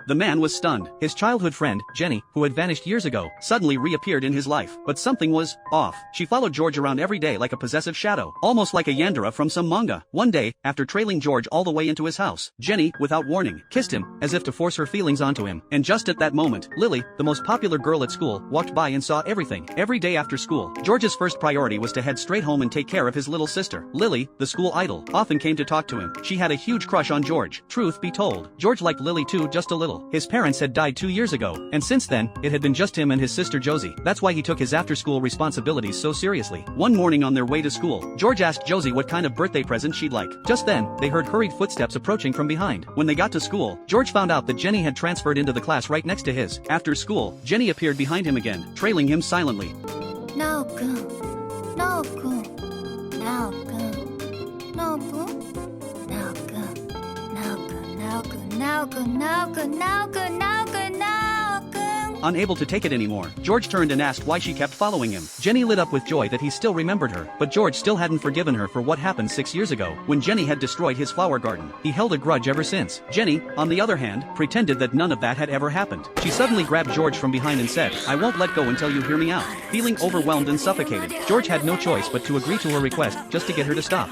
The man was stunned. His childhood friend, Jenny, who had vanished years ago, suddenly reappeared in his life. But something was off. She followed George around every day like a possessive shadow, almost like a Yandere from some manga. One day, after trailing George all the way into his house, Jenny, without warning, kissed him, as if to force her feelings onto him. And just at that moment, Lily, the most popular girl at school, walked by and saw everything. Every day after school, George's first priority was to head straight home and take care of his little sister. Lily, the school idol, often came to talk to him. She had a huge crush on George. Truth be told, George liked Lily too, just a little. His parents had died 2 years ago, and since then, it had been just him and his sister Josie. That's why he took his after-school responsibilities so seriously. One morning on their way to school, George asked Josie what kind of birthday present she'd like. Just then, they heard hurried footsteps approaching from behind. When they got to school, George found out that Jenny had transferred into the class right next to his. After school, Jenny appeared behind him again, trailing him silently. Naokun, Naokun, Naokun, Naokun, Naokun, Naokun, Naokun, Naokun, Naokun, Naokun, Naokun. Unable to take it anymore, George turned and asked why she kept following him. Jenny lit up with joy that he still remembered her, but George still hadn't forgiven her for what happened 6 years ago, when Jenny had destroyed his flower garden. He held a grudge ever since. Jenny, on the other hand, pretended that none of that had ever happened. She suddenly grabbed George from behind and said, "I won't let go until you hear me out." Feeling overwhelmed and suffocated, George had no choice but to agree to her request, just to get her to stop.